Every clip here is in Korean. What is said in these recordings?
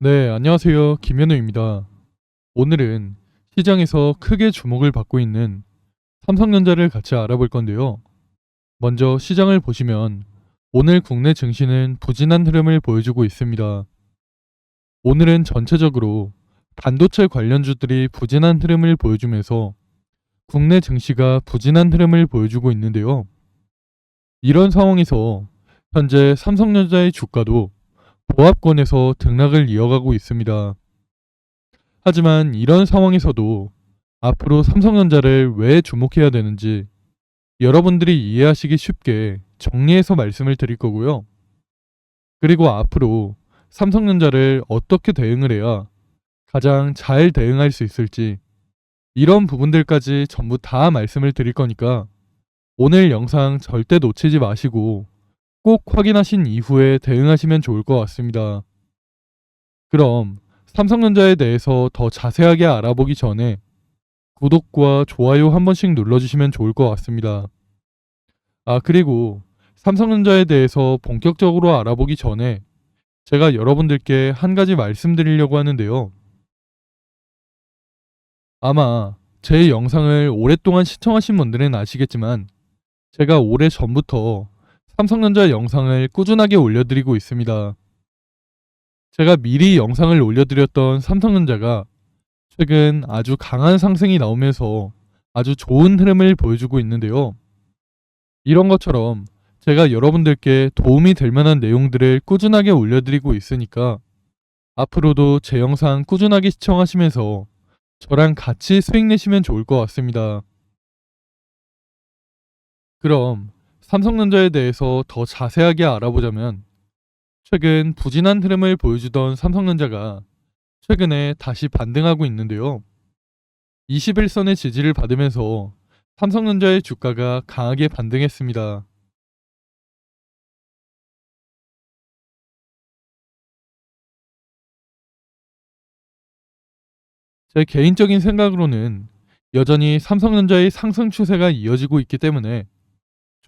네, 안녕하세요. 김현우입니다. 오늘은 시장에서 크게 주목을 받고 있는 삼성전자를 같이 알아볼 건데요. 먼저 시장을 보시면 오늘 국내 증시는 부진한 흐름을 보여주고 있습니다. 오늘은 전체적으로 반도체 관련주들이 부진한 흐름을 보여주면서 국내 증시가 부진한 흐름을 보여주고 있는데요. 이런 상황에서 현재 삼성전자의 주가도 보합권에서 등락을 이어가고 있습니다. 하지만 이런 상황에서도 앞으로 삼성전자를 왜 주목해야 되는지 여러분들이 이해하시기 쉽게 정리해서 말씀을 드릴 거고요. 그리고 앞으로 삼성전자를 어떻게 대응을 해야 가장 잘 대응할 수 있을지 이런 부분들까지 전부 다 말씀을 드릴 거니까 오늘 영상 절대 놓치지 마시고 꼭 확인하신 이후에 대응하시면 좋을 것 같습니다. 그럼 삼성전자에 대해서 더 자세하게 알아보기 전에 구독과 좋아요 한 번씩 눌러주시면 좋을 것 같습니다. 그리고 삼성전자에 대해서 본격적으로 알아보기 전에 제가 여러분들께 한 가지 말씀드리려고 하는데요. 아마 제 영상을 오랫동안 시청하신 분들은 아시겠지만 제가 오래 전부터 삼성전자 영상을 꾸준하게 올려드리고 있습니다. 제가 미리 영상을 올려드렸던 삼성전자가 최근 아주 강한 상승이 나오면서 아주 좋은 흐름을 보여주고 있는데요. 이런 것처럼 제가 여러분들께 도움이 될 만한 내용들을 꾸준하게 올려드리고 있으니까 앞으로도 제 영상 꾸준하게 시청하시면서 저랑 같이 수익 내시면 좋을 것 같습니다. 그럼 삼성전자에 대해서 더 자세하게 알아보자면 최근 부진한 흐름을 보여주던 삼성전자가 최근에 다시 반등하고 있는데요. 21선의 지지를 받으면서 삼성전자의 주가가 강하게 반등했습니다. 제 개인적인 생각으로는 여전히 삼성전자의 상승 추세가 이어지고 있기 때문에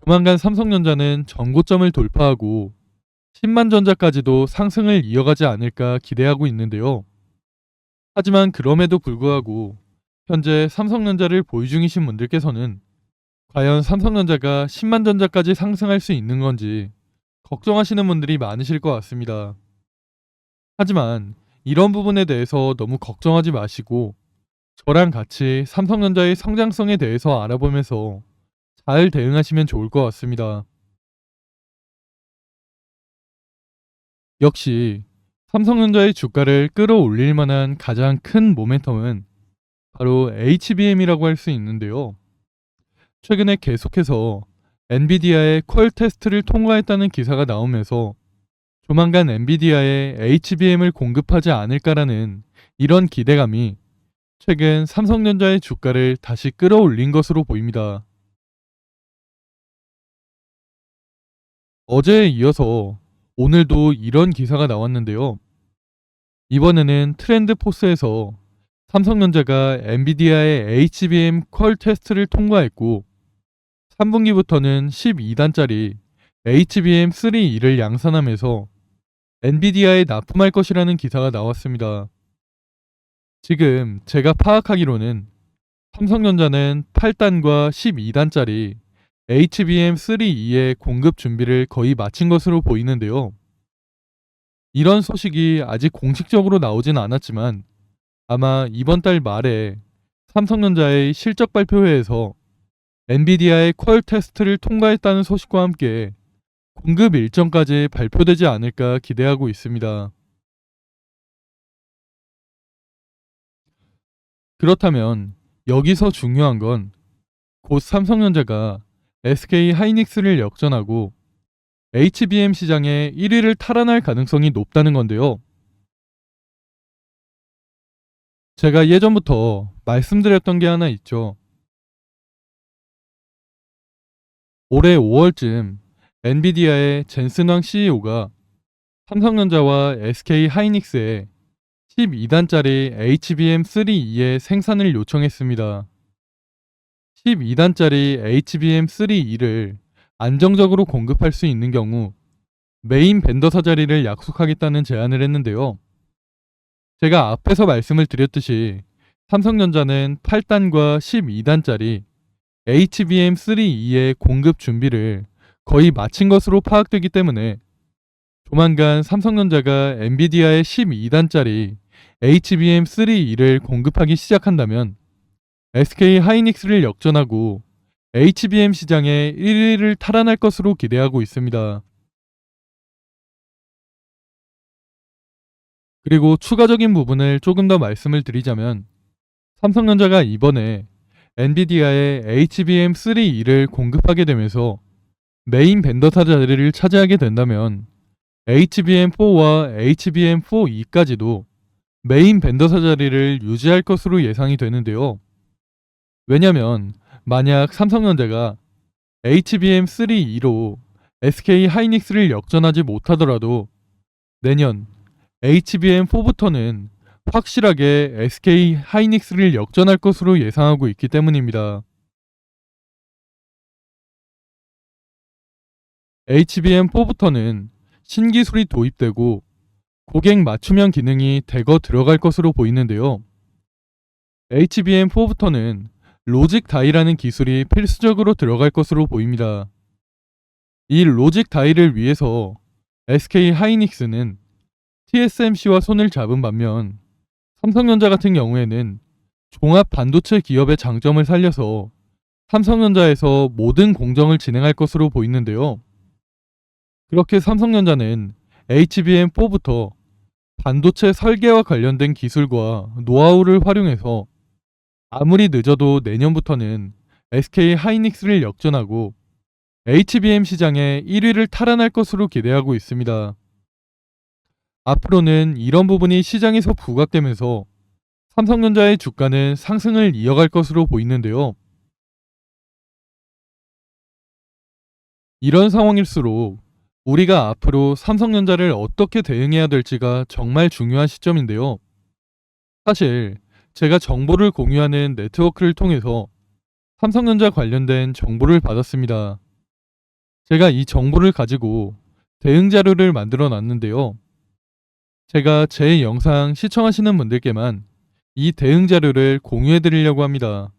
조만간 삼성전자는 전고점을 돌파하고 10만 전자까지도 상승을 이어가지 않을까 기대하고 있는데요. 하지만 그럼에도 불구하고 현재 삼성전자를 보유 중이신 분들께서는 과연 삼성전자가 10만 전자까지 상승할 수 있는 건지 걱정하시는 분들이 많으실 것 같습니다. 하지만 이런 부분에 대해서 너무 걱정하지 마시고 저랑 같이 삼성전자의 성장성에 대해서 알아보면서 잘 대응하시면 좋을 것 같습니다. 역시 삼성전자의 주가를 끌어올릴 만한 가장 큰 모멘텀은 바로 HBM이라고 할 수 있는데요. 최근에 계속해서 엔비디아의 퀄 테스트를 통과했다는 기사가 나오면서 조만간 엔비디아에 HBM을 공급하지 않을까라는 이런 기대감이 최근 삼성전자의 주가를 다시 끌어올린 것으로 보입니다. 어제에 이어서 오늘도 이런 기사가 나왔는데요. 이번에는 트렌드 포스에서 삼성전자가 엔비디아의 HBM 퀄 테스트를 통과했고 3분기부터는 12단짜리 HBM3E를 양산하면서 엔비디아에 납품할 것이라는 기사가 나왔습니다. 지금 제가 파악하기로는 삼성전자는 8단과 12단짜리 HBM3E의 공급 준비를 거의 마친 것으로 보이는데요. 이런 소식이 아직 공식적으로 나오진 않았지만 아마 이번 달 말에 삼성전자의 실적 발표회에서 엔비디아의 퀄 테스트를 통과했다는 소식과 함께 공급 일정까지 발표되지 않을까 기대하고 있습니다. 그렇다면 여기서 중요한 건 곧 삼성전자가 SK 하이닉스를 역전하고 HBM 시장의 1위를 탈환할 가능성이 높다는 건데요. 제가 예전부터 말씀드렸던 게 하나 있죠. 올해 5월쯤 엔비디아의 젠슨 황 CEO가 삼성전자와 SK 하이닉스에 12단짜리 HBM3E의 생산을 요청했습니다. 12단짜리 HBM3E를 안정적으로 공급할 수 있는 경우 메인 벤더사 자리를 약속하겠다는 제안을 했는데요. 제가 앞에서 말씀을 드렸듯이 삼성전자는 8단과 12단짜리 HBM3E의 공급 준비를 거의 마친 것으로 파악되기 때문에 조만간 삼성전자가 엔비디아의 12단짜리 HBM3E를 공급하기 시작한다면 SK 하이닉스를 역전하고 HBM 시장의 1위를 탈환할 것으로 기대하고 있습니다. 그리고 추가적인 부분을 조금 더 말씀을 드리자면 삼성전자가 이번에 엔비디아의 HBM3E를 공급하게 되면서 메인 벤더사 자리를 차지하게 된다면 HBM4와 HBM4E까지도 메인 벤더사 자리를 유지할 것으로 예상이 되는데요. 왜냐면 만약 삼성전자가 HBM3E로 SK 하이닉스를 역전하지 못하더라도 내년 HBM4부터는 확실하게 SK 하이닉스를 역전할 것으로 예상하고 있기 때문입니다. HBM4부터는 신기술이 도입되고 고객 맞춤형 기능이 대거 들어갈 것으로 보이는데요. HBM4부터는 로직 다이라는 기술이 필수적으로 들어갈 것으로 보입니다. 이 로직 다이를 위해서 SK 하이닉스는 TSMC와 손을 잡은 반면 삼성전자 같은 경우에는 종합 반도체 기업의 장점을 살려서 삼성전자에서 모든 공정을 진행할 것으로 보이는데요. 그렇게 삼성전자는 HBM4부터 반도체 설계와 관련된 기술과 노하우를 활용해서 아무리 늦어도 내년부터는 SK 하이닉스를 역전하고 HBM 시장의 1위를 탈환할 것으로 기대하고 있습니다. 앞으로는 이런 부분이 시장에서 부각되면서 삼성전자의 주가는 상승을 이어갈 것으로 보이는데요. 이런 상황일수록 우리가 앞으로 삼성전자를 어떻게 대응해야 될지가 정말 중요한 시점인데요. 사실 제가 정보를 공유하는 네트워크를 통해서 삼성전자 관련된 정보를 받았습니다. 제가 이 정보를 가지고 대응 자료를 만들어 놨는데요. 제가 제 영상 시청하시는 분들께만 이 대응 자료를 공유해 드리려고 합니다.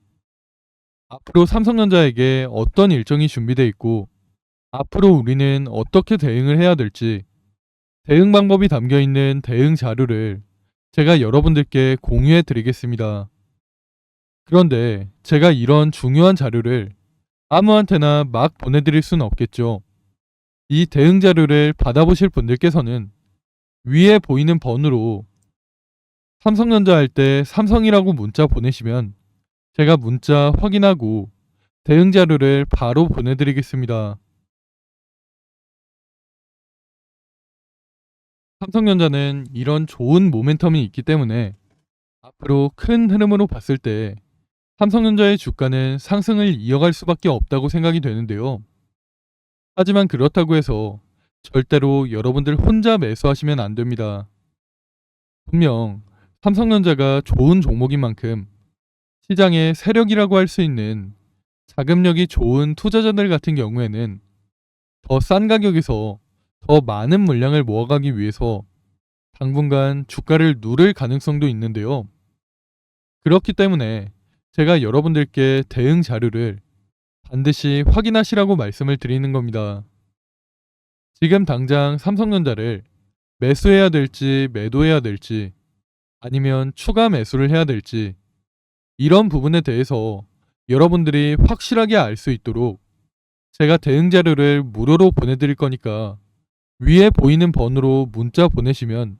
앞으로 삼성전자에게 어떤 일정이 준비되어 있고 앞으로 우리는 어떻게 대응을 해야 될지 대응 방법이 담겨 있는 대응 자료를 제가 여러분들께 공유해 드리겠습니다. 그런데 제가 이런 중요한 자료를 아무한테나 막 보내드릴 수는 없겠죠. 이 대응 자료를 받아보실 분들께서는 위에 보이는 번호로 삼성전자 할 때 삼성이라고 문자 보내시면 제가 문자 확인하고 대응 자료를 바로 보내드리겠습니다. 삼성전자는 이런 좋은 모멘텀이 있기 때문에 앞으로 큰 흐름으로 봤을 때 삼성전자의 주가는 상승을 이어갈 수밖에 없다고 생각이 되는데요. 하지만 그렇다고 해서 절대로 여러분들 혼자 매수하시면 안 됩니다. 분명 삼성전자가 좋은 종목인 만큼 시장의 세력이라고 할 수 있는 자금력이 좋은 투자자들 같은 경우에는 더 싼 가격에서 더 많은 물량을 모아가기 위해서 당분간 주가를 누를 가능성도 있는데요. 그렇기 때문에 제가 여러분들께 대응 자료를 반드시 확인하시라고 말씀을 드리는 겁니다. 지금 당장 삼성전자를 매수해야 될지 매도해야 될지 아니면 추가 매수를 해야 될지 이런 부분에 대해서 여러분들이 확실하게 알 수 있도록 제가 대응 자료를 무료로 보내드릴 거니까 위에 보이는 번호로 문자 보내시면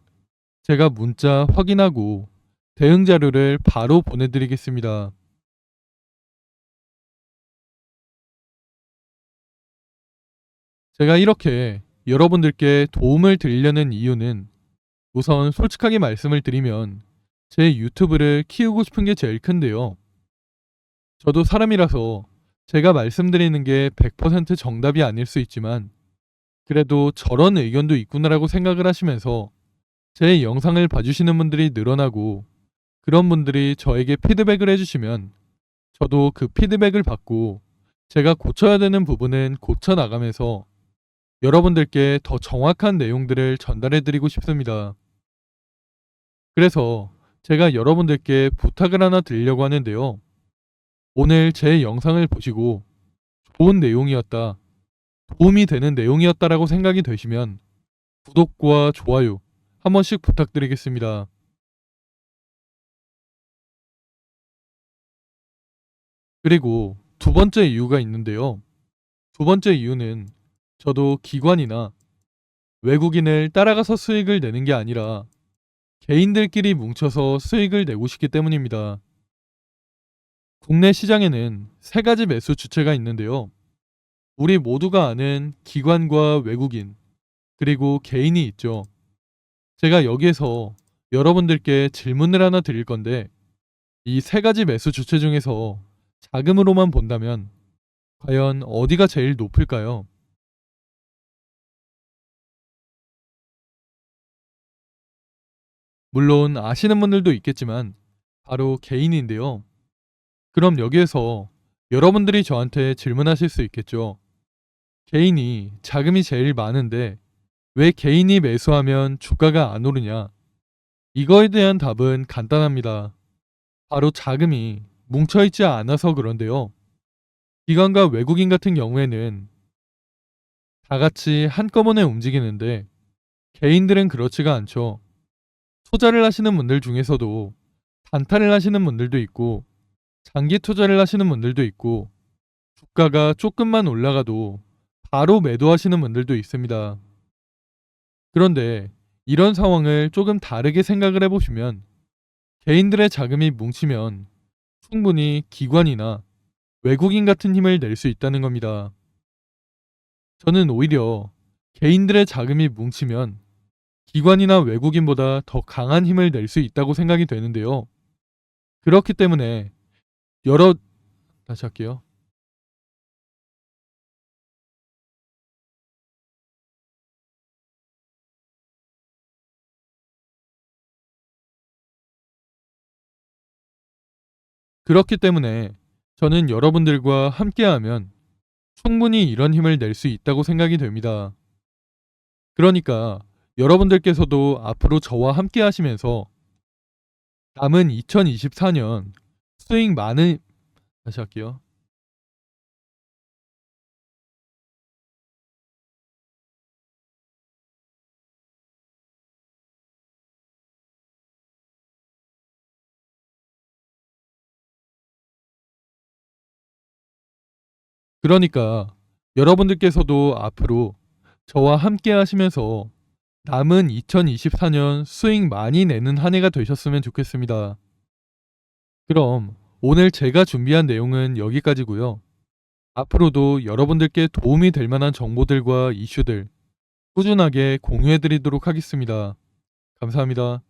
제가 문자 확인하고 대응 자료를 바로 보내드리겠습니다. 제가 이렇게 여러분들께 도움을 드리려는 이유는 우선 솔직하게 말씀을 드리면 제 유튜브를 키우고 싶은 게 제일 큰데요. 저도 사람이라서 제가 말씀드리는 게 100% 정답이 아닐 수 있지만 그래도 저런 의견도 있구나라고 생각을 하시면서 제 영상을 봐주시는 분들이 늘어나고 그런 분들이 저에게 피드백을 해주시면 저도 그 피드백을 받고 제가 고쳐야 되는 부분은 고쳐 나가면서 여러분들께 더 정확한 내용들을 전달해 드리고 싶습니다. 그래서 제가 여러분들께 부탁을 하나 드리려고 하는데요. 오늘 제 영상을 보시고 좋은 내용이었다, 도움이 되는 내용이었다라고 생각이 되시면 구독과 좋아요 한 번씩 부탁드리겠습니다. 그리고 두 번째 이유가 있는데요. 두 번째 이유는 저도 기관이나 외국인을 따라가서 수익을 내는 게 아니라 개인들끼리 뭉쳐서 수익을 내고 싶기 때문입니다. 국내 시장에는 세 가지 매수 주체가 있는데요. 우리 모두가 아는 기관과 외국인, 그리고 개인이 있죠. 제가 여기에서 여러분들께 질문을 하나 드릴 건데, 이 세 가지 매수 주체 중에서 자금으로만 본다면 과연 어디가 제일 높을까요? 물론 아시는 분들도 있겠지만 바로 개인인데요. 그럼 여기에서 여러분들이 저한테 질문하실 수 있겠죠. 개인이 자금이 제일 많은데 왜 개인이 매수하면 주가가 안 오르냐? 이거에 대한 답은 간단합니다. 바로 자금이 뭉쳐있지 않아서 그런데요. 기관과 외국인 같은 경우에는 다 같이 한꺼번에 움직이는데 개인들은 그렇지가 않죠. 투자를 하시는 분들 중에서도 단타를 하시는 분들도 있고 장기 투자를 하시는 분들도 있고 주가가 조금만 올라가도 바로 매도하시는 분들도 있습니다. 그런데 이런 상황을 조금 다르게 생각을 해보시면 개인들의 자금이 뭉치면 충분히 기관이나 외국인 같은 힘을 낼 수 있다는 겁니다. 저는 오히려 개인들의 자금이 뭉치면 기관이나 외국인보다 더 강한 힘을 낼 수 있다고 생각이 되는데요. 그렇기 때문에 여러 다시 할게요. 그렇기 때문에 저는 여러분들과 함께하면 충분히 이런 힘을 낼 수 있다고 생각이 됩니다. 그러니까 여러분들께서도 앞으로 저와 함께 하시면서 남은 2024년 수익 많은 다시 할게요. 그러니까 여러분들께서도 앞으로 저와 함께 하시면서 남은 2024년 수익 많이 내는 한 해가 되셨으면 좋겠습니다. 그럼 오늘 제가 준비한 내용은 여기까지고요. 앞으로도 여러분들께 도움이 될 만한 정보들과 이슈들 꾸준하게 공유해 드리도록 하겠습니다. 감사합니다.